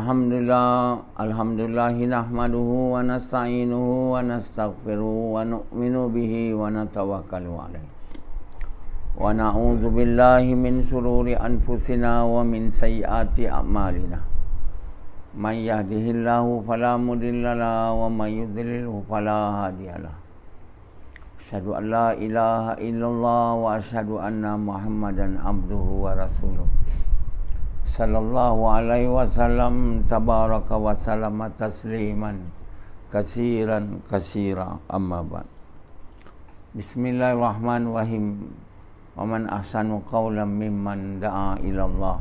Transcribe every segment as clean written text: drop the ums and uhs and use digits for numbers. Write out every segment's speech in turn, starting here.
Alhamdulillahi nahmaduhu wa nasta'inuhu wa nastaghfiruhu wa nu'minu bihi wa natawakkalu alaihi wa na'udzu billahi min shururi anfusina wa min sayyiati a'malina. May yahdihillahu fala mudilla lahu wa may yudlilhu fala hadiyalah. Asyhadu an la ilaha illallah wa asyhadu anna Muhammadan abduhu wa rasuluh. Sallallahu alaihi wasallam tabaraka wa sallama tasliman kasiran kasira amma ba'd. Bismillahirrahmanirrahim. Wa man ahsanu qawlan mimman da'a ila Allah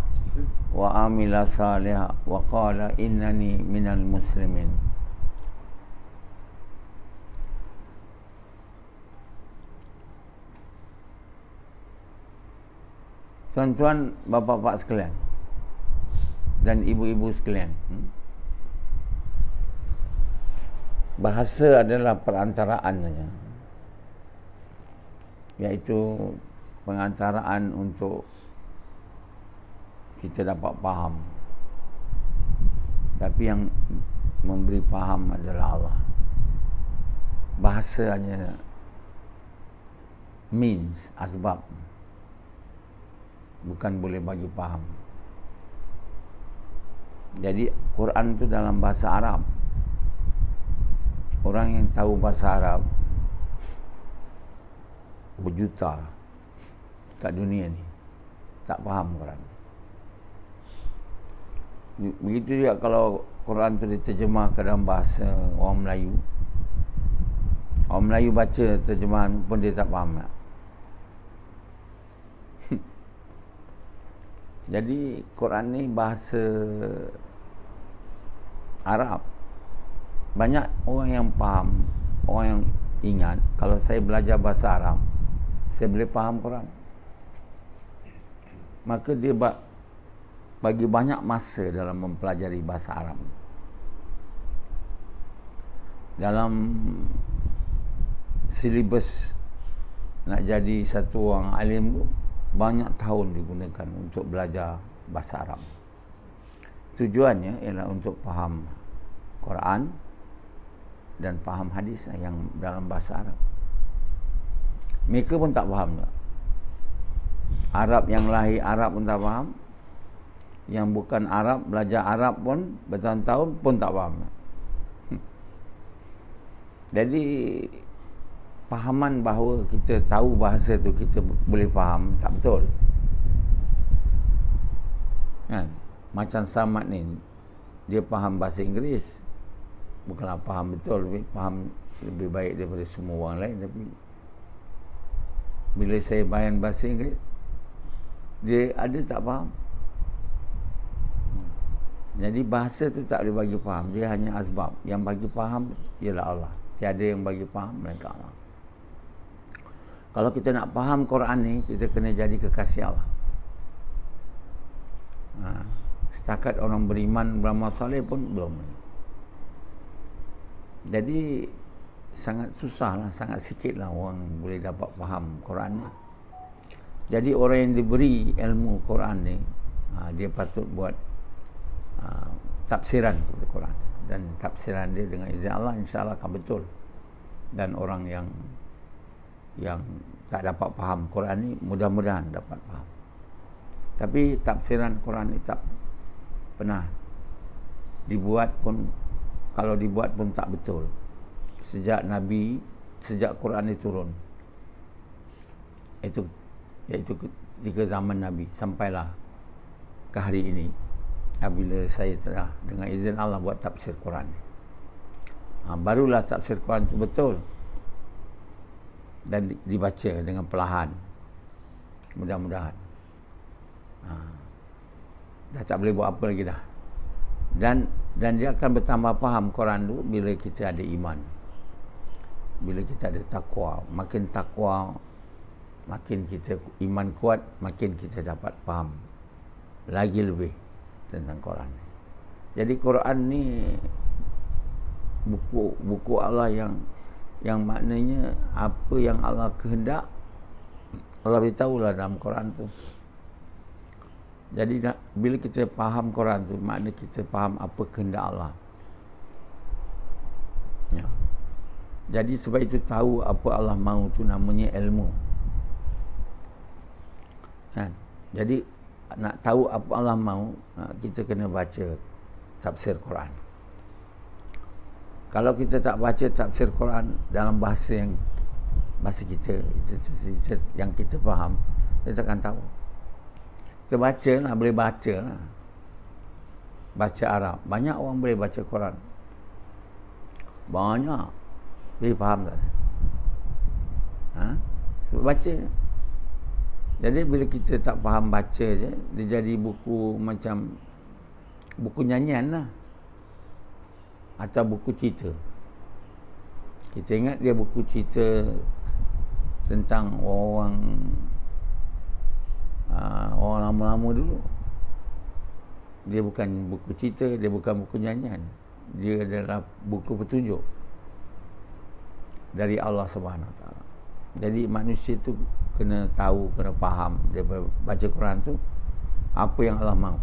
wa amila salihah wa qala innani minal muslimin. Tuan-tuan, bapa-bapa sekalian dan ibu-ibu sekalian, bahasa adalah perantaraan saja, iaitu pengantaraan untuk kita dapat faham. Tapi yang memberi faham adalah Allah. Bahasa hanya means, asbab, bukan boleh bagi faham. Jadi Quran itu dalam bahasa Arab. Orang yang tahu bahasa Arab berjuta kat dunia ni tak faham Quran. Begitu juga kalau Quran itu diterjemah ke dalam bahasa orang Melayu. Orang Melayu baca terjemahan pun dia tak faham. Jadi Quran ni bahasa Arab. Banyak orang yang faham, orang yang ingat kalau saya belajar bahasa Arab, saya boleh faham Quran. Maka dia bagi banyak masa dalam mempelajari bahasa Arab. Dalam silibus nak jadi satu orang alim tu, banyak tahun digunakan untuk belajar bahasa Arab. Tujuannya ialah untuk faham Quran dan faham hadis yang dalam bahasa Arab. Mereka pun tak faham tak? Arab yang lahir Arab pun tak faham. Yang bukan Arab, belajar Arab pun bertahun-tahun pun tak faham. Jadi fahaman bahawa kita tahu bahasa tu kita boleh faham tak betul. Kan? Macam Samad ni, dia faham bahasa Inggeris, bukanlah faham betul, faham lebih baik daripada semua orang lain. Tapi bila saya bayan bahasa Inggeris, dia ada tak faham. Jadi bahasa tu tak boleh bagi faham, dia hanya asbab. Yang bagi faham ialah Allah. Tiada yang bagi faham melainkan Allah. Kalau kita nak faham Quran ni, kita kena jadi kekasih Allah. Setakat orang beriman, beramal soleh pun belum. Jadi sangat susah lah, sangat sikit lah orang boleh dapat faham Quran ni. Jadi orang yang diberi ilmu Quran ni, dia patut buat tafsiran kepada Quran. Dan tafsiran dia dengan izin Allah insya-Allah akan betul. Dan orang yang tak dapat faham Quran ni, mudah-mudahan dapat faham. Tapi tafsiran Quran ni tak pernah dibuat pun, kalau dibuat pun tak betul. Sejak Quran ni turun, iaitu ketika zaman Nabi sampailah ke hari ini, apabila saya telah dengan izin Allah buat tafsir Quran ni, barulah tafsir Quran itu betul dan dibaca dengan perlahan. Mudah-mudahan dah tak boleh buat apa lagi dah. Dan dia akan bertambah faham Quran tu bila kita ada iman, bila kita ada takwa. Makin takwa, makin kita iman kuat, makin kita dapat faham lagi lebih tentang Quran. Jadi Quran ni buku Allah yang maknanya apa yang Allah kehendak, Allah beritahulah dalam Quran tu. Jadi bila kita faham Quran tu, makna kita faham apa kehendak Allah. Ya. Jadi sebab itu tahu apa Allah mahu tu namanya ilmu. Kan? Jadi nak tahu apa Allah mahu, kita kena baca tafsir Quran. Kalau kita tak baca tafsir Quran dalam bahasa kita yang kita faham, kita takkan tahu. Kita baca lah, boleh baca lah. Baca Arab. Banyak orang boleh baca Quran. Banyak. Boleh faham tak? Sebab baca. Jadi bila kita tak faham baca je, dia jadi buku macam buku nyanyian lah. Atau buku cerita. Kita ingat dia buku cerita tentang orang lama-lama dulu. Dia bukan buku cerita, dia bukan buku nyanyian. Dia adalah buku petunjuk dari Allah Subhanahu Wa Taala. Jadi manusia tu kena tahu, kena faham daripada baca Quran tu apa yang Allah mahu.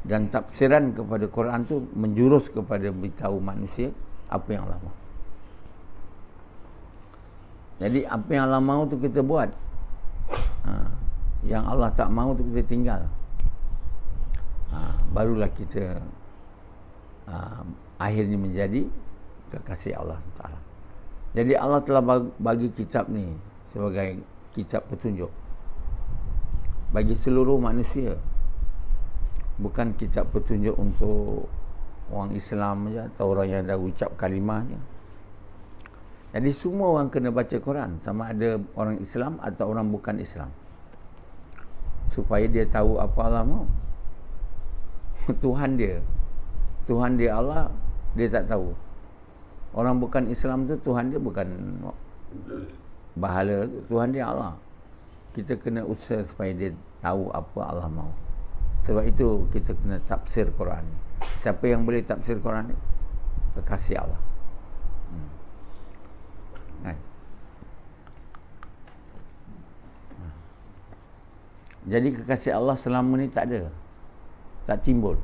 Dan tafsiran kepada Quran tu menjurus kepada beritahu manusia apa yang Allah mahu. Jadi apa yang Allah mahu tu kita buat. Yang Allah tak mahu tu kita tinggal. Barulah kita akhirnya menjadi kekasih Allah Taala. Jadi Allah telah bagi kitab ni sebagai kitab petunjuk bagi seluruh manusia. Bukan kitab petunjuk untuk orang Islam saja atau orang yang dah ucap kalimah je. Jadi semua orang kena baca Quran, sama ada orang Islam atau orang bukan Islam, supaya dia tahu apa Allah mahu. Tuhan dia Allah, dia tak tahu. Orang bukan Islam tu Tuhan dia bukan bahala, Tuhan dia Allah. Kita kena usaha supaya dia tahu apa Allah mahu. Sebab itu kita kena tafsir Quran. Siapa yang boleh tafsir Quran ni? Kekasih Allah. Jadi kekasih Allah selama ni tak ada, tak timbul.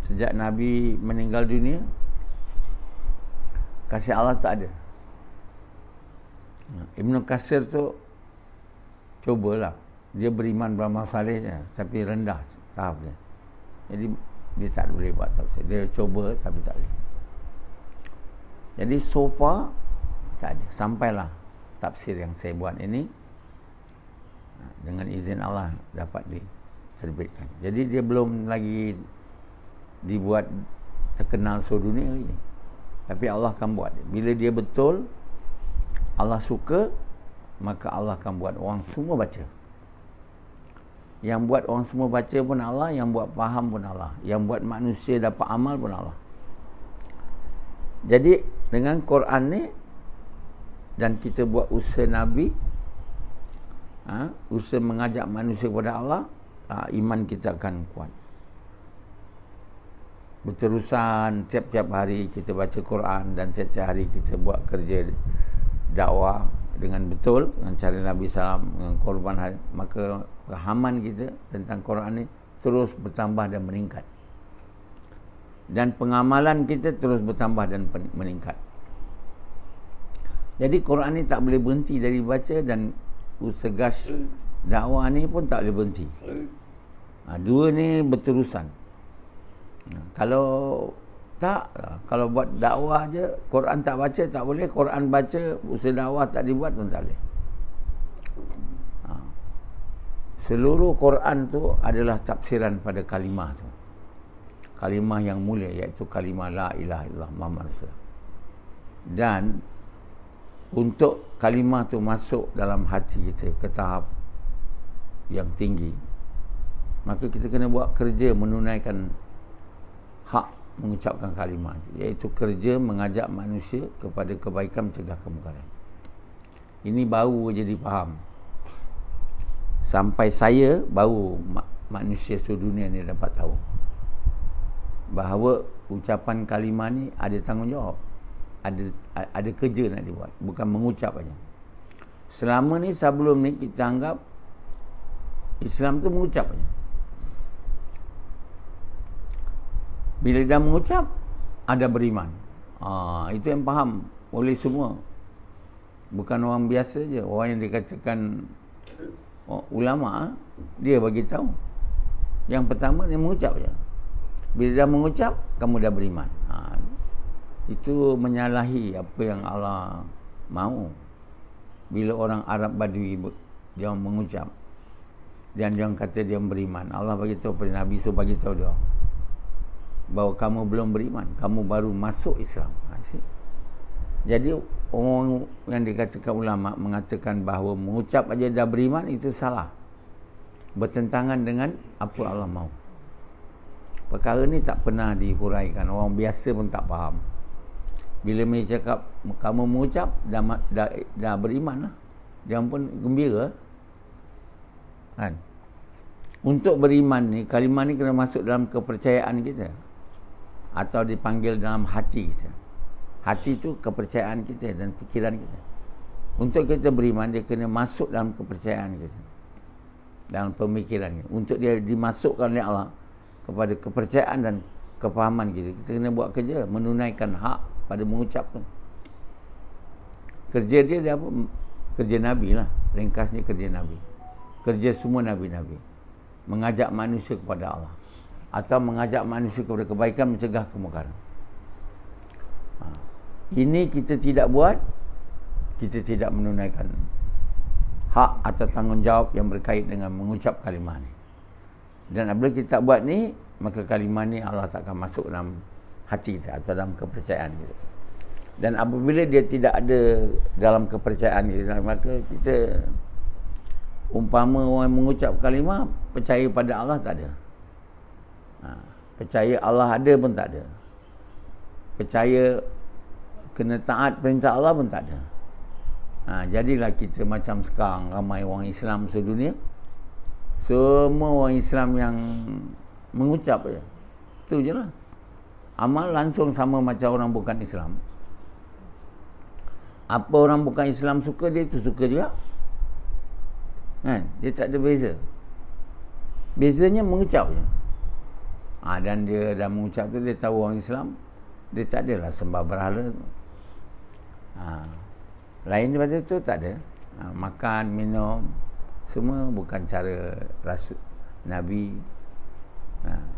Sejak Nabi meninggal dunia, kasih Allah tak ada. Ibn Katsir tu cubalah, dia beriman beramal saleh je, tapi rendah tahap dia. Jadi dia tak boleh buat tafsir. Dia cuba tapi tak boleh. Jadi so far tak ada. Sampailah tafsir yang saya buat ini dengan izin Allah dapat diterbitkan. Jadi dia belum lagi dibuat terkenal seluruh dunia lagi. Tapi Allah akan buat. Bila dia betul, Allah suka, maka Allah akan buat orang semua baca. Yang buat orang semua baca pun Allah, yang buat faham pun Allah, yang buat manusia dapat amal pun Allah. Jadi dengan Quran ni, dan kita buat usaha Nabi, usaha mengajak manusia kepada Allah, iman kita akan kuat. Berterusan tiap-tiap hari kita baca Quran, dan tiap-tiap hari kita buat kerja dakwah dengan betul, dengan cara Nabi SAW, dengan korban hari, maka pahaman kita tentang Quran ni terus bertambah dan meningkat. Dan pengamalan kita terus bertambah dan meningkat. Jadi Quran ni tak boleh berhenti dari baca, dan usaha gas dakwah ni pun tak boleh berhenti. Dua ni berterusan. Kalau tak, kalau buat dakwah je, Quran tak baca tak boleh, Quran baca, usaha dakwah tak dibuat pun tak boleh. Seluruh Quran tu adalah tafsiran pada kalimah tu. Kalimah yang mulia, iaitu kalimah la ilaha illallah Muhammad Rasulullah. Dan untuk kalimah tu masuk dalam hati kita ke tahap yang tinggi, maka kita kena buat kerja menunaikan hak mengucapkan kalimah, iaitu kerja mengajak manusia kepada kebaikan, mencegah kemungkaran. Ini baru jadi faham. Sampai saya baru manusia seluruh dunia ni dapat tahu bahawa ucapan kalimah ni ada tanggungjawab, ada kerja nak dibuat, bukan mengucap aja. Selama ni, sebelum ni kita anggap Islam tu mengucap je. Bila dah mengucap, ada beriman. Itu yang faham oleh semua. Bukan orang biasa je. Orang yang dikatakan ulama, dia bagi tahu. Yang pertama dia mengucap je. Bila dah mengucap, kamu dah beriman. Itu menyalahi apa yang Allah mahu. Bila orang Arab Badui dia mengucap dan dia kata dia beriman, Allah bagi tahu pada Nabi, so bagi tahu dia bahawa kamu belum beriman, kamu baru masuk Islam. Jadi orang yang dikatakan ulama mengatakan bahawa mengucap aja dah beriman, itu salah, bertentangan dengan apa Allah mahu. Perkara ni tak pernah dihuraikan, orang biasa pun tak faham. Bila mereka cakap kamu mengucap dah beriman lah, dia pun gembira kan. Untuk beriman ni, kalimah ni kena masuk dalam kepercayaan kita, atau dipanggil dalam hati kita. Hati tu kepercayaan kita dan fikiran kita. Untuk kita beriman, dia kena masuk dalam kepercayaan kita, dalam pemikiran kita. Untuk dia dimasukkan oleh Allah kepada kepercayaan dan kefahaman kita, kita kena buat kerja, menunaikan hak pada mengucapkan. Kerja dia apa? Kerja Nabi lah. Ringkasnya kerja Nabi. Kerja semua Nabi-Nabi. Mengajak manusia kepada Allah, atau mengajak manusia kepada kebaikan, mencegah kemungkaran. Ini kita tidak buat, kita tidak menunaikan hak atau tanggungjawab yang berkait dengan mengucap kalimah ni. Dan apabila kita tak buat ni, maka kalimah ni Allah takkan masuk dalam hati kita atau dalam kepercayaan kita. Dan apabila dia tidak ada dalam kepercayaan kita, maka kita, umpama orang mengucap kalimah, percaya pada Allah tak ada. Percaya Allah ada pun tak ada. Percaya kena taat perintah Allah pun tak ada. Jadilah kita macam sekarang, ramai orang Islam sedunia, semua orang Islam yang mengucap je. Itu je lah. Amal langsung sama macam orang bukan Islam. Apa orang bukan Islam suka, dia tu suka juga kan? Dia tak ada beza. Bezanya mengucap je. Dan dia dah mengucap tu, dia tahu orang Islam, dia tak adalah sembah berhala. Lain daripada tu tak ada. Makan, minum, semua bukan cara Rasul Nabi.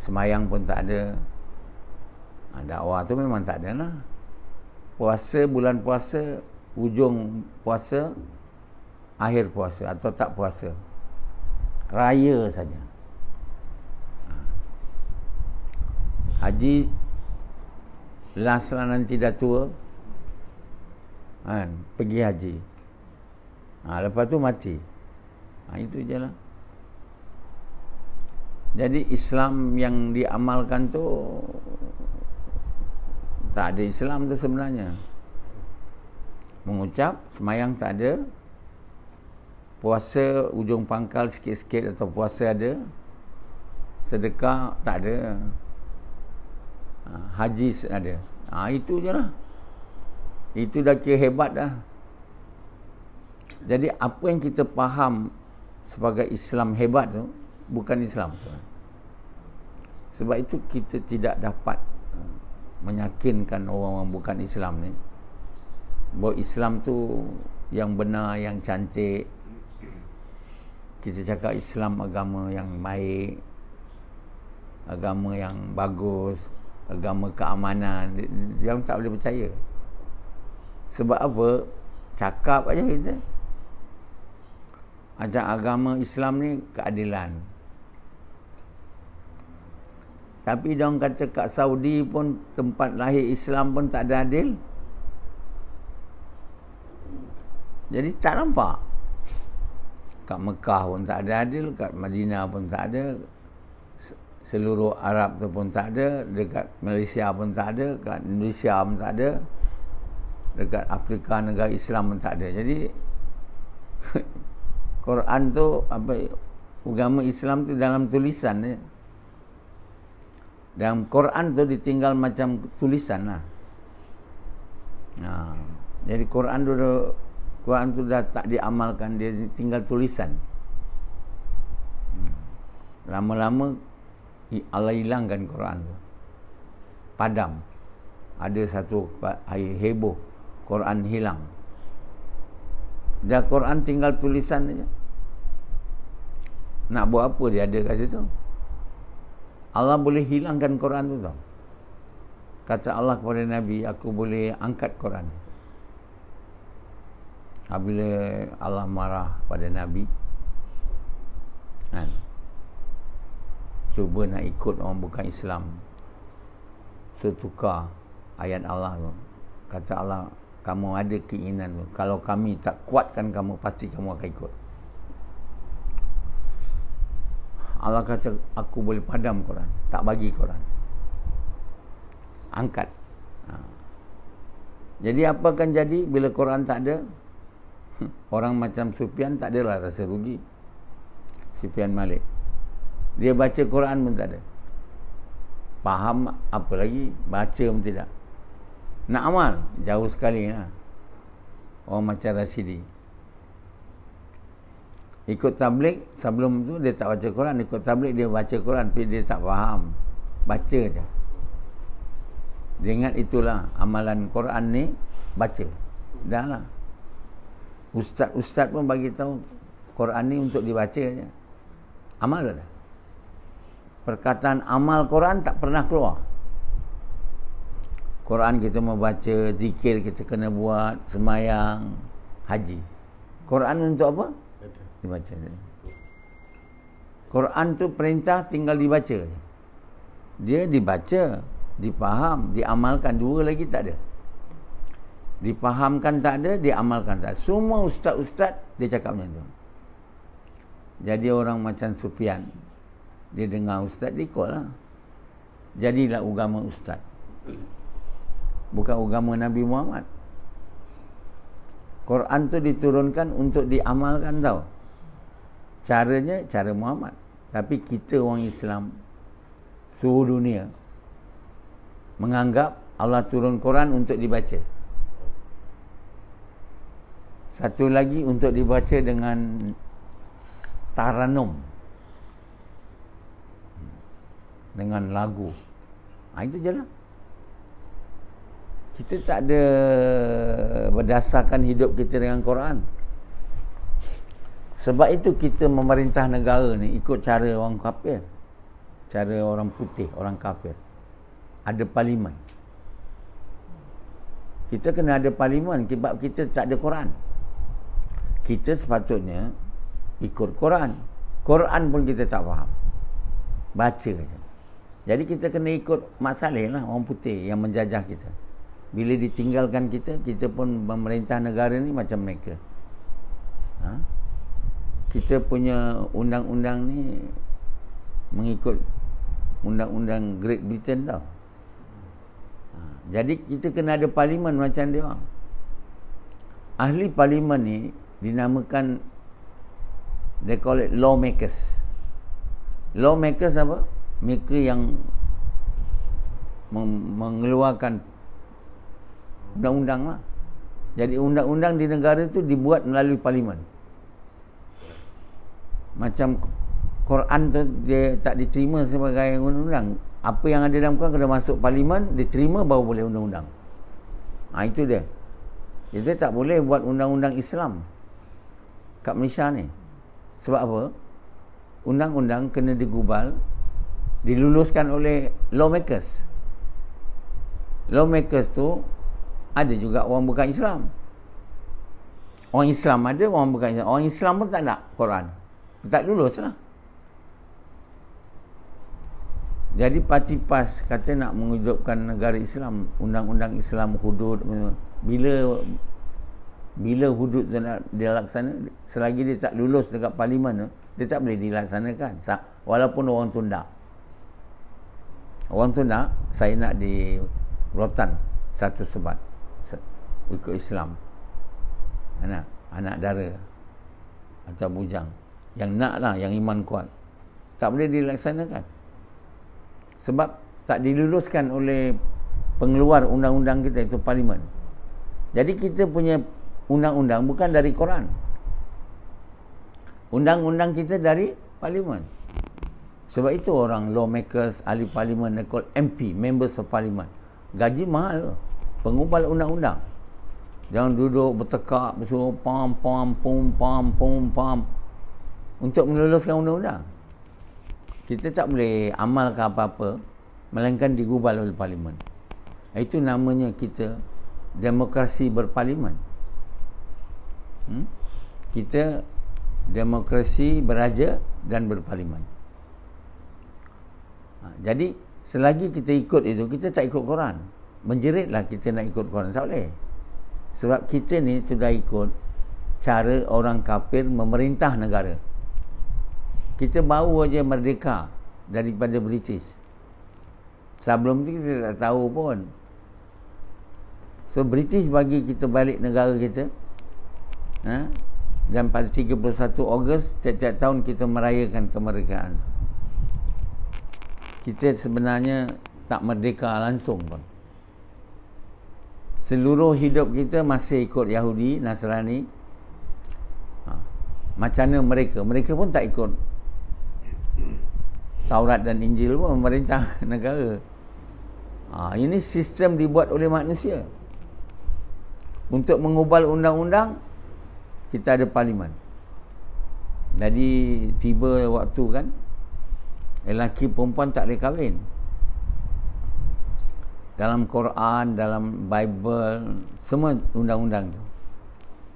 Semayang pun tak ada. Dakwah tu memang tak ada lah. Puasa, bulan puasa, ujung puasa, akhir puasa, atau tak puasa, raya saja. Haji last lah, nanti dah tua kan, pergi haji, lepas tu mati. Itu je lah. Jadi Islam yang diamalkan tu, tak ada Islam tu sebenarnya. Mengucap, semayang tak ada, puasa ujung pangkal sikit-sikit atau puasa ada, sedekah tak ada, haji ada. Itu je lah. Itu dah kira hebat dah. Jadi apa yang kita faham sebagai Islam hebat tu, bukan Islam tu. Sebab itu kita tidak dapat meyakinkan orang-orang bukan Islam ni bahawa Islam tu yang benar, yang cantik. Kita cakap Islam agama yang baik, agama yang bagus, agama keamanan. Dia tak boleh percaya. Sebab apa? Cakap aja kita. Macam agama Islam ni keadilan. Tapi dia orang kata kat Saudi pun, tempat lahir Islam pun tak ada adil. Jadi tak nampak. Kat Mekah pun tak ada adil, kat Madinah pun tak ada, seluruh Arab tu pun tak ada, dekat Malaysia pun tak ada, kat Indonesia pun tak ada, dekat Afrika negara Islam pun tak ada. Jadi Quran tu, agama Islam tu dalam tulisan ni. Dalam Quran tu ditinggal macam tulisan lah. Jadi Quran tu dah tak diamalkan, dia tinggal tulisan. Lama-lama Allah hilangkan Quran tu. Padam. Ada satu hari heboh, Quran hilang. Dah Quran tinggal tulisan saja. Nak buat apa dia ada kat situ? Allah boleh hilangkan Quran tu tau. Kata Allah kepada Nabi, aku boleh angkat Quran. Apabila Allah marah pada Nabi, kan, cuba nak ikut orang bukan Islam, so tukar ayat Allah tu. Kata Allah, kamu ada keinginan tu, kalau kami tak kuatkan kamu, pasti kamu akan ikut. Allah kata, aku boleh padam Quran, tak bagi Quran, angkat. Jadi apa akan jadi bila Quran tak ada? Orang macam Sufyan tak adalah rasa rugi. Sufyan Malik, dia baca Quran pun tak ada, faham apa lagi, baca pun tidak. Nak amal, jauh sekali lah. Orang macam Rasidi ikut tabligh, sebelum tu dia tak baca Quran. Ikut tabligh dia baca Quran, tapi dia tak faham, baca je. Dia ingat itulah amalan Quran ni, baca. Dah lah. Ustaz-ustaz pun bagi tahu Quran ni untuk dibaca je. Amal dah. Perkataan amal Quran tak pernah keluar. Quran kita mau baca, zikir kita kena buat, semayang, haji. Quran untuk apa? Dibaca. Quran tu perintah tinggal dibaca. Dia dibaca, dipaham, diamalkan. Dua lagi tak ada. Dipahamkan tak ada, diamalkan tak ada. Semua ustaz-ustaz dia cakap macam tu. Jadi orang macam Sufyan, dia dengar ustaz, dia ikutlah. Jadilah agama ustaz, bukan agama Nabi Muhammad. Quran tu diturunkan untuk diamalkan tau. Caranya cara Muhammad. Tapi kita orang Islam seluruh dunia menganggap Allah turun Quran untuk dibaca. Satu lagi untuk dibaca dengan taranum, dengan lagu. Itu je lah. Kita tak ada berdasarkan hidup kita dengan Quran. Sebab itu kita memerintah negara ni ikut cara orang kafir, cara orang putih, orang kafir. Ada parlimen. Kita kena ada parlimen sebab kita tak ada Quran. Kita sepatutnya ikut Quran. Quran pun kita tak faham, baca je. Jadi kita kena ikut Mak Saleh lah, orang putih yang menjajah kita. Bila ditinggalkan kita, kita pun memerintah negara ni macam mereka. Kita punya undang-undang ni mengikut undang-undang Great Britain tau. Jadi kita kena ada parlimen macam dia orang. Ahli parlimen ni dinamakan, they call it lawmakers. Lawmakers apa? Mereka yang mengeluarkan undang-undang lah. Jadi undang-undang di negara tu dibuat melalui parlimen. Macam Quran tu dia tak diterima sebagai undang-undang. Apa yang ada dalam Quran kena masuk parlimen, diterima baru boleh undang-undang. Itu dia. Kita tak boleh buat undang-undang Islam kat Malaysia ni. Sebab apa? Undang-undang kena digubal, diluluskan oleh lawmakers. Lawmakers tu ada juga orang bukan Islam. Orang Islam ada, orang bukan Islam. Orang Islam pun tak nak Quran, tak lulus lah. Jadi parti PAS kata nak menghidupkan negara Islam, undang-undang Islam, hudud. Bila hudud tu nak dilaksana, selagi dia tak lulus dekat parlimen tu, dia tak boleh dilaksanakan. Walaupun orang tu nak. Orang tu nak, saya nak di Rotan satu sebat ikut Islam, anak dara atau bujang yang nak lah, yang iman kuat, tak boleh dilaksanakan sebab tak diluluskan oleh pengeluar undang-undang kita, itu parlimen. Jadi kita punya undang-undang bukan dari Quran, undang-undang kita dari parlimen. Sebab itu orang lawmakers, ahli parlimen, they call MP, members of parliament. Gaji mahal. Pengubal undang-undang. Jangan duduk bertekak, bersuruh pam, untuk meluluskan undang-undang. Kita tak boleh amalkan apa-apa, melainkan digubal oleh parlimen. Itu namanya kita demokrasi berparlimen. Kita demokrasi beraja dan berparlimen. Jadi selagi kita ikut itu, kita tak ikut Quran. Menjeritlah kita nak ikut Quran, tak boleh. Sebab kita ni sudah ikut cara orang kafir memerintah negara. Kita baru aja merdeka daripada British. Sebelum tu kita tak tahu pun. So British bagi kita balik negara kita. Dan pada 31 Ogos setiap tahun kita merayakan kemerdekaan. Kita sebenarnya tak merdeka langsung pun. Seluruh hidup kita masih ikut Yahudi, Nasrani. Macam mana mereka? Mereka pun tak ikut Taurat dan Injil pun memerintah negara. Ini sistem dibuat oleh manusia. Untuk mengubal undang-undang, kita ada parlimen. Jadi tiba waktu kan, lelaki perempuan tak boleh kahwin. Dalam Quran, dalam Bible, semua undang-undang tu.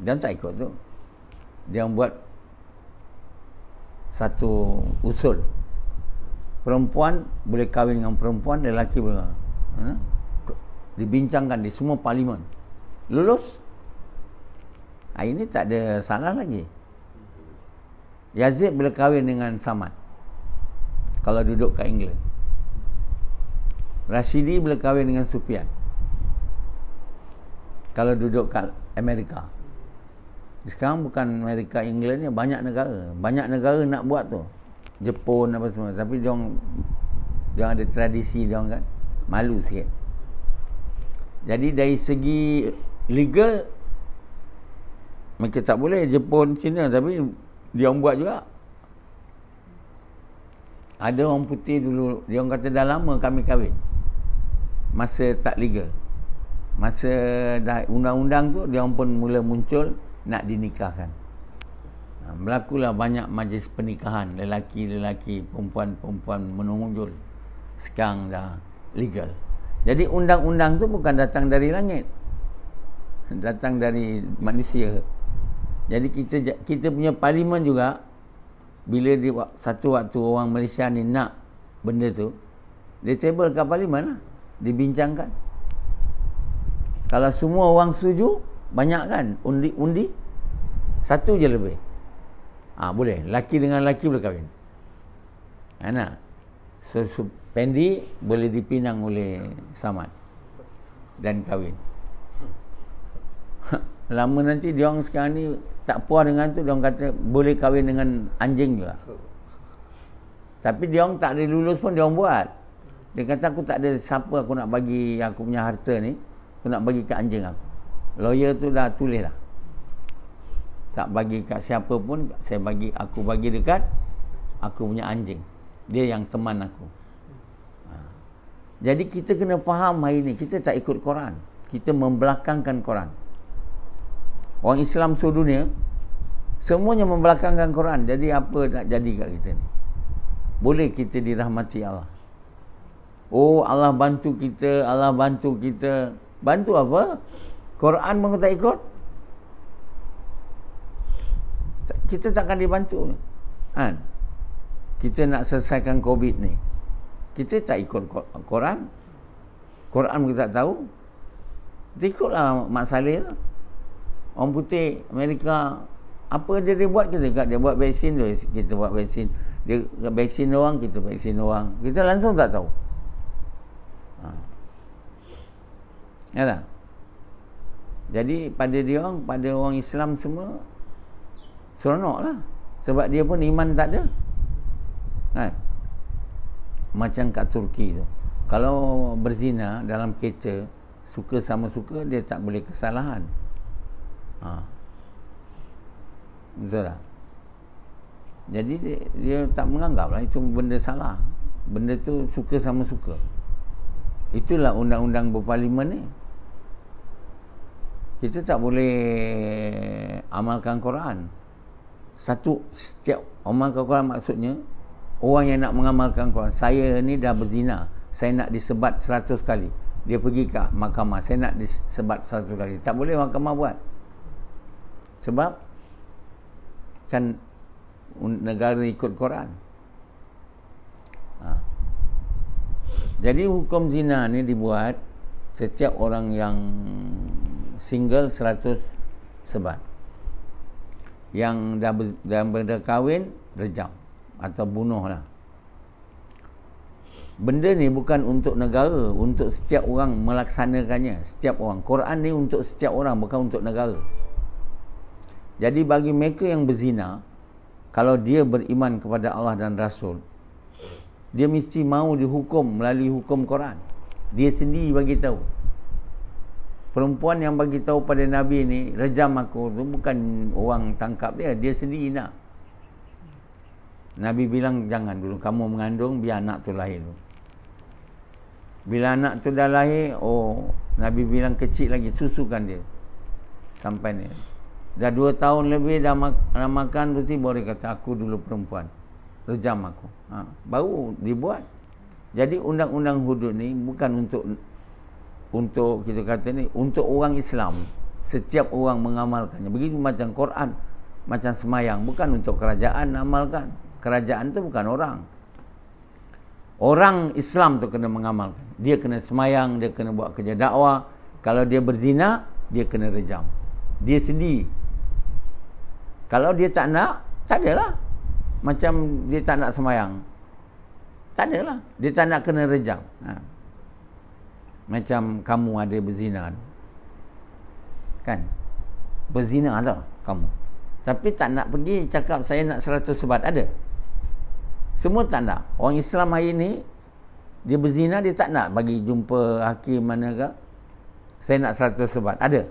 Dan tak ikut tu. Dia buat satu usul. Perempuan boleh kahwin dengan perempuan, lelaki boleh. Dibincangkan di semua parlimen. Lulus. Ini tak ada salah lagi. Yazid boleh kahwin dengan Samad kalau duduk kat England. Rashidi boleh kahwin dengan Sufyan kalau duduk kat Amerika. Sekarang bukan Amerika, England ni, banyak negara nak buat tu. Jepun apa semua. Tapi diorang ada tradisi diorang kan, malu sikit. Jadi dari segi legal mereka tak boleh, Jepun, China, tapi diorang buat juga. Ada orang putih dulu, diorang kata dah lama kami kahwin, masa tak legal. Masa dah undang-undang tu, diorang pun mula muncul nak dinikahkan. Berlakulah banyak majlis pernikahan, lelaki-lelaki, perempuan-perempuan menonjol. Sekarang dah legal. Jadi undang-undang tu bukan datang dari langit, datang dari manusia. Jadi kita punya parlimen juga, bila satu waktu orang Malaysia ni nak benda tu, dia table kat parlimen lah, dibincangkan. Kalau semua orang setuju, banyak kan, undi satu je lebih, boleh, laki dengan laki boleh kahwin. Nak so Pendi boleh dipinang oleh Samad dan kahwin. Lama nanti diorang sekarang ni tak puas dengan tu, diorang kata boleh kahwin dengan anjing juga. Tapi diorang tak ada lulus pun diorang buat. Dia kata aku tak ada siapa aku nak bagi aku punya harta ni, aku nak bagi kat anjing aku. Lawyer tu dah tulis dah, tak bagi kat siapa pun, aku bagi dekat aku punya anjing. Dia yang teman aku. Jadi kita kena faham hari ni, kita tak ikut Quran, kita membelakangkan Quran. Orang Islam seluruh dunia semuanya membelakangkan Quran. Jadi apa nak jadi kat kita ni? Boleh kita dirahmati Allah. Oh, Allah bantu kita, Allah bantu kita. Bantu apa? Quran pun tak ikut, kita takkan dibantu kan? Kita nak selesaikan COVID ni, kita tak ikut Quran. Quran kita tak tahu, kita ikutlah Mak Saleh lah. Orang putih Amerika, apa dia buat, kita dia buat vaksin tu, kita buat vaksin. Dia vaksin orang, kita vaksin orang. Kita langsung tak tahu. Ya tak? Jadi pada orang Islam semua seronok lah. Sebab dia pun iman tak ada kan? Macam kat Turki tu, kalau berzina dalam kereta, suka sama suka, dia tak boleh kesalahan. Betul tak? Jadi dia tak menganggap lah itu benda salah. Benda tu suka sama suka. Itulah undang-undang berparlimen ni. Kita tak boleh amalkan Quran. Setiap amalkan Quran maksudnya orang yang nak mengamalkan Quran. Saya ni dah berzina, saya nak disebat 100 kali. Dia pergi ke mahkamah, saya nak disebat 100 kali. Tak boleh mahkamah buat. Sebab kan negara ikut Quran. Jadi hukum zina ni dibuat setiap orang yang single 100 sebat. Yang dah berkahwin rejam atau bunuh lah. Benda ni bukan untuk negara, untuk setiap orang melaksanakannya. Setiap orang. Quran ni untuk setiap orang, bukan untuk negara. Jadi bagi mereka yang berzina, kalau dia beriman kepada Allah dan Rasul, dia mesti mahu dihukum melalui hukum Quran. Dia sendiri bagi tahu. Perempuan yang bagi tahu pada Nabi ni, rejam aku tu bukan orang tangkap dia, dia sendiri nak. Nabi bilang jangan dulu, kamu mengandung biar anak tu lahir dulu. Bila anak tu dah lahir, Nabi bilang kecil lagi, susukan dia sampai ni. Dah 2 tahun lebih dah makan roti, baru dia kata aku dulu perempuan, rejam aku. Baru dibuat. Jadi undang-undang hudud ni bukan untuk kita kata ni, untuk orang Islam. Setiap orang mengamalkannya. Begitu macam Quran, macam semayang, bukan untuk kerajaan amalkan. Kerajaan tu bukan orang. Orang Islam tu kena mengamalkan. Dia kena semayang, dia kena buat kerja dakwah. Kalau dia berzina, dia kena rejam. Dia sendiri. Kalau dia tak nak, tak adalah. Macam dia tak nak semayang, tak adalah. Dia tak nak kena rejam. Macam kamu ada berzina, kan? Berzina lah kamu, tapi tak nak pergi cakap saya nak 100 sebat. Ada? Semua tak nak. Orang Islam hari ni, dia berzina, dia tak nak bagi jumpa hakim manakah, saya nak 100 sebat. Ada?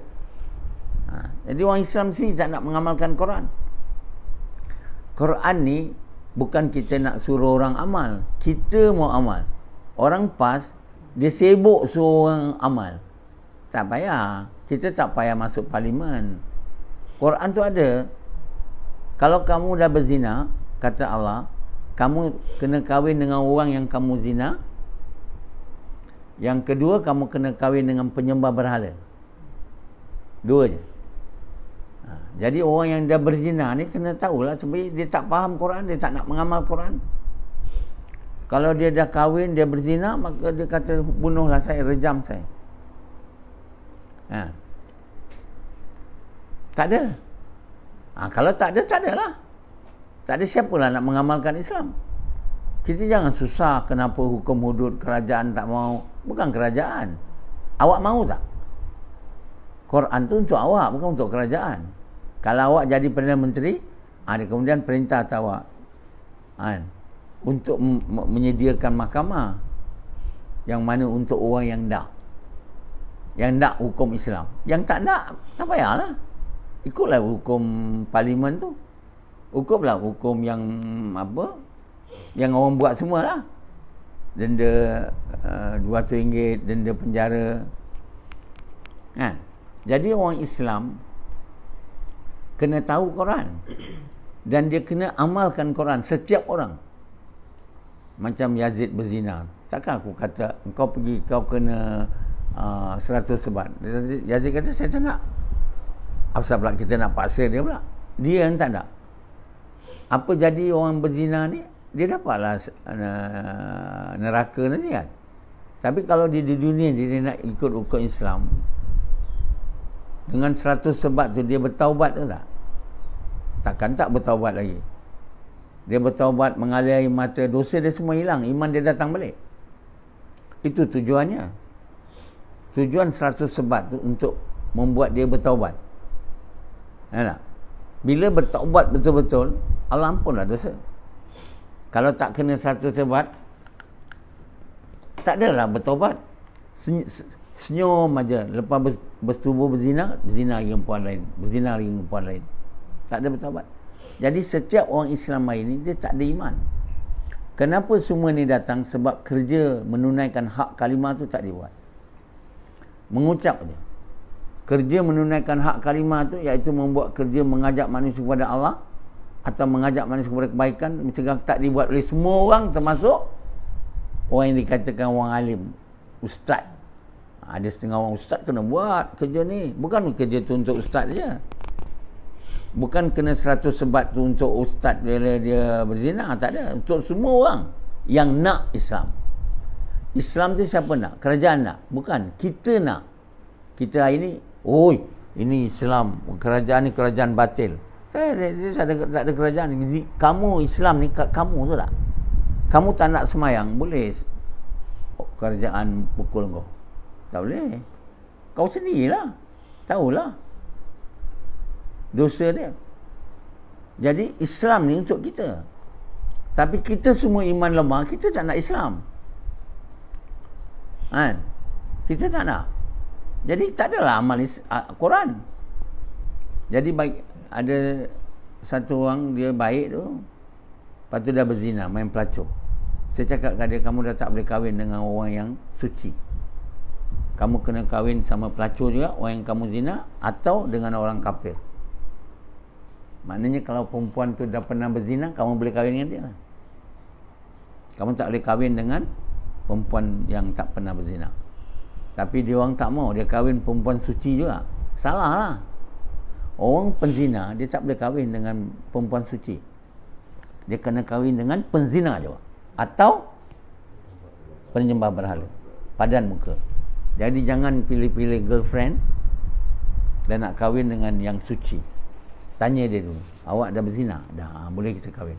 Jadi orang Islam sini tak nak mengamalkan Quran. Quran ni bukan kita nak suruh orang amal, kita mau amal. Orang PAS dia sibuk suruh orang amal. Tak payah. Kita tak payah masuk parlimen. Quran tu ada. Kalau kamu dah berzina, kata Allah, kamu kena kahwin dengan orang yang kamu zina. Yang kedua, kamu kena kahwin dengan penyembah berhala. 2 je. Jadi orang yang dah berzina ni kena tahulah, sebab dia tak faham Quran, dia tak nak mengamal Quran. Kalau dia dah kahwin, dia berzina, maka dia kata bunuhlah saya, rejam saya. Tak ada. Kalau tak ada, tak adalah. Tak ada siapalah nak mengamalkan Islam. Kita jangan susah kenapa hukum hudud kerajaan tak mau. Bukan kerajaan. Awak mahu tak? Quran tu untuk awak, bukan untuk kerajaan. Kalau awak jadi Perdana Menteri, kemudian perintah atas awak untuk menyediakan mahkamah yang mana untuk orang yang nak hukum Islam. Yang tak nak, tak payahlah. Ikutlah hukum parlimen tu. Hukumlah hukum yang yang orang buat semualah. Denda RM200, denda penjara. Jadi orang Islam kena tahu Quran dan dia kena amalkan Quran, setiap orang. Macam Yazid berzina, takkan aku kata engkau pergi, kau kena 100 sebat. Yazid kata saya tak nak. Apa pula kita nak paksa dia pula? Dia yang tak nak. Apa jadi orang berzina ni? Dia dapatlah neraka nanti kan. Tapi kalau dia di dunia dia nak ikut hukum Islam, dengan 100 sebat tu dia bertaubat ke tak? Takkan tak bertaubat lagi. Dia bertaubat, mengalir air mata, dosa dia semua hilang, iman dia datang balik. Itu tujuannya. Tujuan 100 sebat tu untuk membuat dia bertaubat. Bila bertaubat betul-betul, Allah ampunlah dosa. Kalau tak kena 100 sebat, tak adalah bertaubat. Senyum aja. Lepas bersetubuh berzina lagi dengan puan lain, berzina lagi dengan puan lain. Tak ada bertaubat. Jadi setiap orang Islam hari ni dia tak ada iman. Kenapa semua ni datang? Sebab kerja menunaikan hak kalimah tu tak dibuat. Mengucap je. Kerja menunaikan hak kalimah tu iaitu membuat kerja mengajak manusia kepada Allah atau mengajak manusia kepada kebaikan, mencegah, tak dibuat oleh semua orang, termasuk orang yang dikatakan orang alim, ustaz. Ada setengah orang ustaz kena buat kerja ni. Bukan kerja tu untuk ustaz je. Bukan kena 100 sebat tu untuk ustaz dia berzina. Tak ada. Untuk semua orang yang nak Islam. Islam tu siapa nak? Kerajaan nak? Bukan. Kita nak. Kita hari ni, oi, ini Islam. Kerajaan ni kerajaan batil. Tak ada kerajaan. Jadi, kamu Islam ni, kamu tu tak? Kamu tak nak semayang, boleh kerajaan pukul kau. Tak boleh. Kau sendirilah. Tahulah dosa dia. Jadi Islam ni untuk kita. Tapi kita semua iman lemah, kita tak nak Islam. Kan? Kita tak nak. Jadi tak adalah amal Quran. Jadi ada satu orang dia baik tu, lepas tu dah berzina, main pelacur. Saya cakap kat dia, kamu dah tak boleh kahwin dengan orang yang suci. Kamu kena kahwin sama pelacur juga, orang yang kamu zina, atau dengan orang kafir. Maknanya kalau perempuan tu dah pernah berzina, kamu boleh kahwin dengan dia lah. Kamu tak boleh kahwin dengan perempuan yang tak pernah berzina. Tapi dia orang tak mau, dia kahwin perempuan suci juga. Salah lah. Orang penzina, dia tak boleh kahwin dengan perempuan suci. Dia kena kahwin dengan penzina juga. Atau penyembah berhala, padan muka. Jadi jangan pilih-pilih girlfriend dan nak kahwin dengan yang suci. Tanya dia dulu, awak dah berzina? Dah, boleh kita kahwin.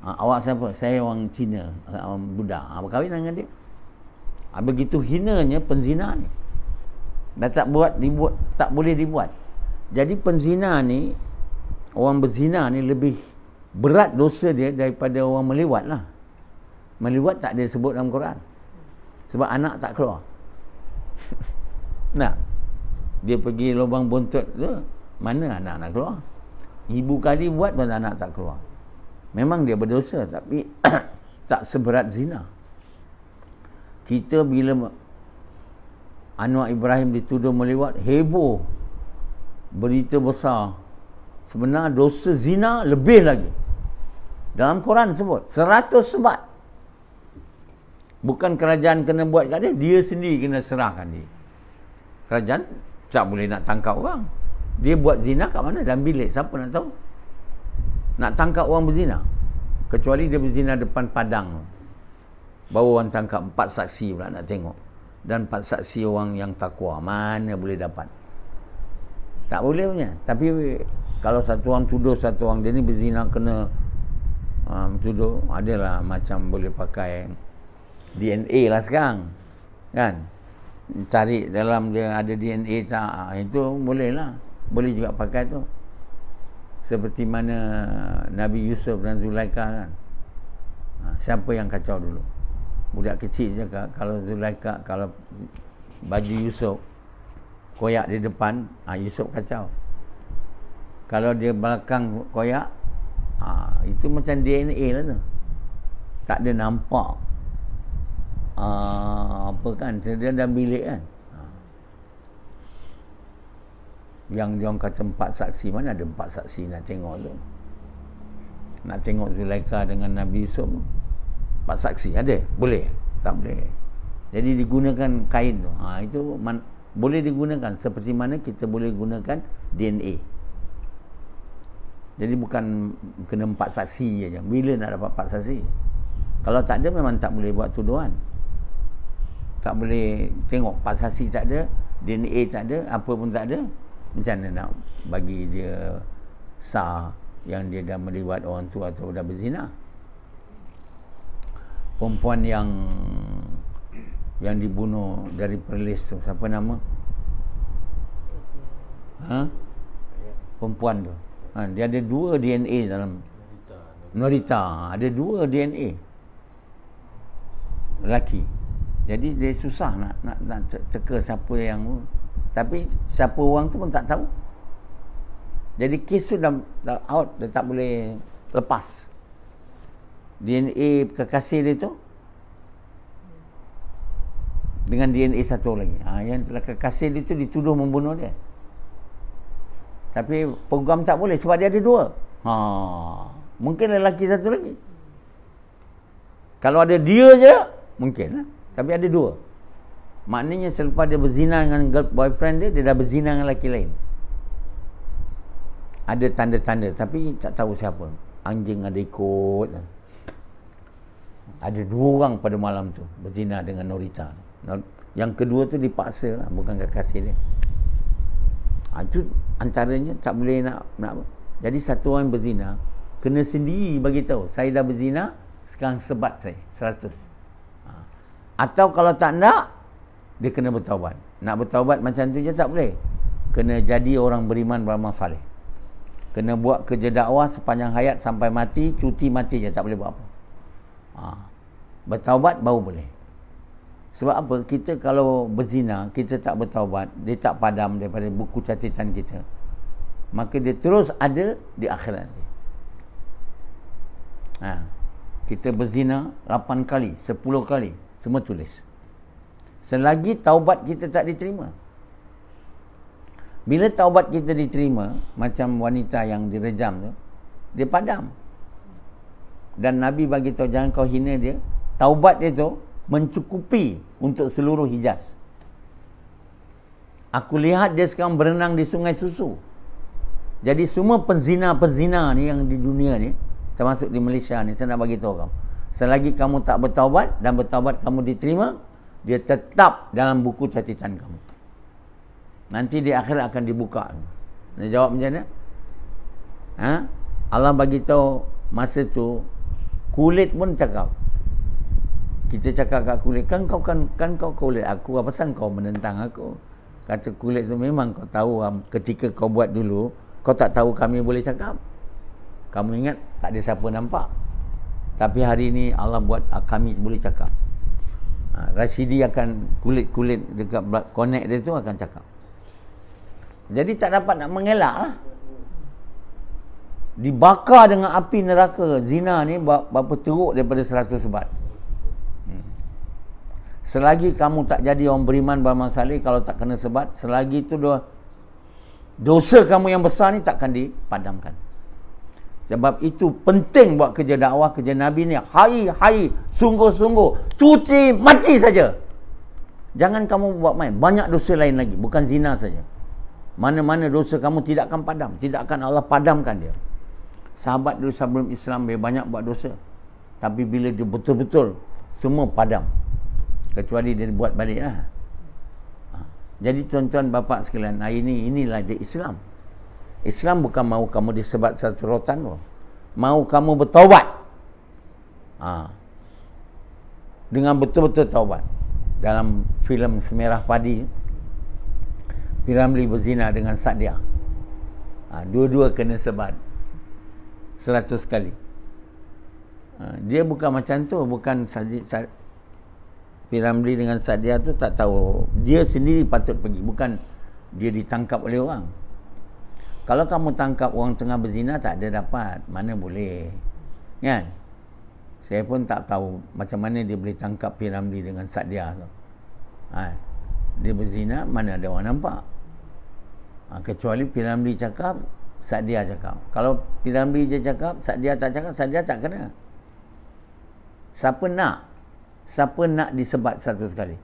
Awak siapa? Saya orang Cina, orang Buddha. Kahwin dengan dia. Begitu hinanya penzina ni. Dah tak boleh dibuat. Jadi penzina ni, orang berzina ni lebih berat dosa dia daripada orang meliwat lah. Meliwat tak ada sebut dalam Quran. Sebab anak tak keluar. Nah, dia pergi lubang buntut tu, mana anak nak keluar? Ibu kali buat pun anak tak keluar. Memang dia berdosa, tapi tak seberat zina. Kita bila Anwar Ibrahim dituduh meliwat, heboh, berita besar. Sebenarnya dosa zina lebih lagi. Dalam Quran sebut 100 sebat. Bukan kerajaan kena buat kat dia, dia sendiri kena serahkan dia. Kerajaan tak boleh nak tangkap orang. Dia buat zina kat mana? Dalam bilik. Siapa nak tahu? Nak tangkap orang berzina. Kecuali dia berzina depan padang. Baru orang tangkap. 4 saksi pula nak tengok. Dan 4 saksi orang yang takwa. Mana boleh dapat? Tak boleh punya. Tapi kalau satu orang tuduh satu orang, dia ni berzina kena tuduh, adalah macam boleh pakai DNA lah sekarang. Kan? Cari dalam dia ada DNA tak, itu boleh lah. Boleh juga pakai tu. Seperti mana Nabi Yusuf dan Zulaikha kan. Siapa yang kacau dulu? Budak kecil je kalau Zulaikha, kalau baju Yusuf koyak di depan, Yusuf kacau. Kalau dia belakang koyak, itu macam DNA lah tu. Tak ada nampak apa kan, dia dalam bilik kan. Yang dia orang kata 4 saksi, mana ada 4 saksi nak tengok tu? Nak tengok Zulaikha dengan Nabi Yusuf, 4 saksi ada? Boleh? Tak boleh. Jadi digunakan kain tu. Itu boleh digunakan seperti mana kita boleh gunakan DNA. Jadi bukan kena 4 saksi je. Bila nak dapat 4 saksi? Kalau tak ada, memang tak boleh buat tuduhan. Tak boleh tengok 4 saksi tak ada, DNA tak ada, apa pun tak ada. Macam mana nak bagi dia sah yang dia dah melibat orang tu atau dah berzina? Perempuan yang dibunuh dari Perlis tu, siapa nama? Perempuan tu. Dia ada 2 DNA dalam Norita. Ada 2 DNA lelaki. Jadi dia susah nak teka siapa yang, tapi siapa orang tu pun tak tahu. Jadi kes tu dah out, dah tak boleh lepas. DNA kekasih dia tu dengan DNA satu lagi. Yang kekasih dia tu dituduh membunuh dia. Tapi program tak boleh sebab dia ada dua. Mungkin lelaki satu lagi. Kalau ada dia je, mungkin lah. Tapi ada dua. Maknanya selepas dia berzina dengan boyfriend dia, dia dah berzina dengan lelaki lain. Ada tanda-tanda, tapi tak tahu siapa. Anjing ada ikut. Ada 2 orang pada malam tu berzina dengan Norita. Yang kedua tu dipaksa lah, bukan kekasih dia. Itu antaranya tak boleh nak. Jadi satu orang berzina kena sendiri bagi tahu, saya dah berzina, sekarang sebat saya 100. Atau kalau tak nak, dia kena bertaubat. Nak bertaubat macam tu je tak boleh. Kena jadi orang beriman beramal saleh. Kena buat kerja dakwah sepanjang hayat sampai mati, cuti mati je, tak boleh buat apa. Bertaubat baru boleh. Sebab apa? Kita kalau berzina, kita tak bertaubat, dia tak padam daripada buku catatan kita, maka dia terus ada di akhirat dia. Kita berzina 8 kali, 10 kali, semua tulis. Selagi taubat kita tak diterima. Bila taubat kita diterima, macam wanita yang direjam tu, dia padam. Dan Nabi bagi tahu jangan kau hina dia. Taubat dia tu mencukupi untuk seluruh Hijaz. Aku lihat dia sekarang berenang di sungai susu. Jadi semua penzina-penzina ni yang di dunia ni, termasuk di Malaysia ni, saya nak bagi tahu kau, selagi kamu tak bertaubat dan bertaubat kamu diterima, dia tetap dalam buku catatan kamu. Nanti di akhirat akan dibuka. Nak jawab macam mana? Allah bagi tahu masa tu kulit pun cakap. Kita cakap kat kulit, kan kau kulit aku, apa pasal kau menentang aku? Kata kulit tu, memang kau tahu ketika kau buat dulu, kau tak tahu kami boleh cakap. Kamu ingat tak ada siapa nampak. Tapi hari ni Allah buat kami boleh cakap. Rashidi akan kulit-kulit dekat connect dia tu akan cakap. Jadi tak dapat nak mengelak lah. Dibakar dengan api neraka. Zina ni berapa teruk daripada 100 sebat. Selagi kamu tak jadi orang beriman beramal saleh, kalau tak kena sebat, selagi itu dosa kamu yang besar ni takkan dipadamkan. Sebab itu penting buat kerja dakwah, kerja Nabi ni hai, sungguh-sungguh, cuci mati saja. Jangan kamu buat main. Banyak dosa lain lagi, bukan zina saja. Mana-mana dosa kamu tidak akan padam, tidak akan Allah padamkan dia. Sahabat dulu sebelum Islam dia banyak buat dosa, tapi bila dia betul-betul semua padam, kecuali dia buat balik lah. Jadi tuan-tuan bapa sekalian, inilah dia Islam. Islam bukan mahu kamu disebat satu rotan pun. Mahu kamu bertaubat. Dengan betul-betul taubat. Dalam filem Semerah Padi, Piramli berzina dengan Sadia. Dua-dua kena sebat 100 kali. Dia bukan macam tu. Bukan Piramli dengan Sadia tu tak tahu. Dia sendiri patut pergi. Bukan dia ditangkap oleh orang. Kalau kamu tangkap orang tengah berzina, tak ada dapat. Mana boleh. Kan? Saya pun tak tahu macam mana dia boleh tangkap Piramli dengan Sadia tu. Dia berzina, mana ada orang nampak. Kecuali Piramli cakap, Sadia cakap. Kalau Piramli je cakap, Sadia tak cakap, Sadia tak kena. Siapa nak disebat 100 kali?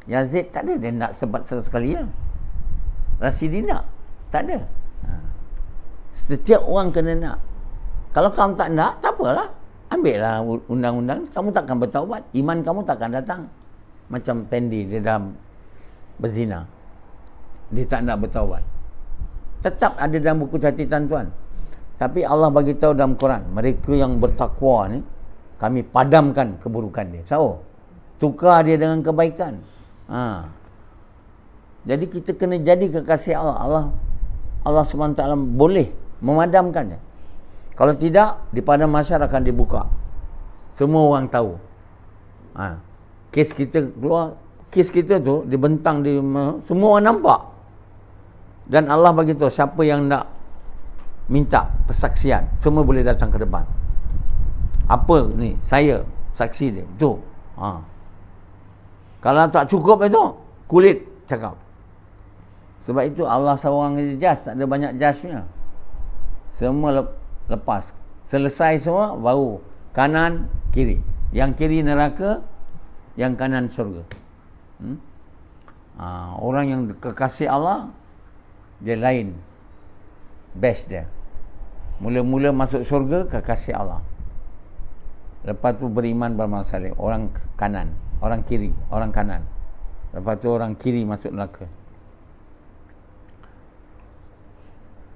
Yazid tak ada dia nak sebat 100 kali ya. Rashidi nak? Tak ada. Setiap orang kena nak. Kalau kamu tak nak, tak apalah. Ambillah undang-undang. Kamu takkan bertaubat. Iman kamu takkan datang. Macam Pendi, dia dah berzina, dia tak nak bertaubat. Tetap ada dalam buku catatan tuan. Tapi Allah bagi tahu dalam Quran, mereka yang bertakwa ni, kami padamkan keburukan dia. So, tukar dia dengan kebaikan. Jadi kita kena jadi kekasih Allah. Allah SWT boleh memadamkannya. Kalau tidak, di padang mahsyar akan dibuka. Semua orang tahu. Kes kita keluar, kes kita tu dibentang di semua orang nampak. Dan Allah bagi tahu siapa yang nak minta persaksian, semua boleh datang ke depan. Apa ni? Saya saksi dia. Tu. Kalau tak cukup itu, kulit cakap. Sebab itu Allah seorang je jas, tak ada banyak jasnya. Semua lepas. Selesai semua, baru kanan, kiri. Yang kiri neraka, yang kanan syurga. Orang yang kekasih Allah, dia lain. Best dia. Mula-mula masuk syurga, kekasih Allah. Lepas tu beriman beramal saleh. Orang kanan, orang kiri, orang kanan. Lepas tu orang kiri masuk neraka.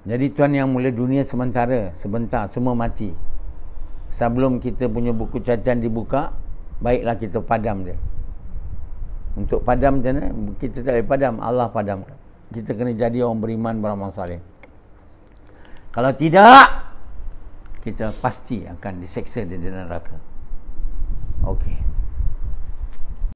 Jadi tuan yang mulia, dunia sementara, sebentar, semua mati. Sebelum kita punya buku catatan dibuka, baiklah kita padam dia. Untuk padam macam mana? Kita tak boleh padam, Allah padamkan. Kita kena jadi orang beriman beramal saleh. Kalau tidak, kita pasti akan diseksa di neraka. Okey.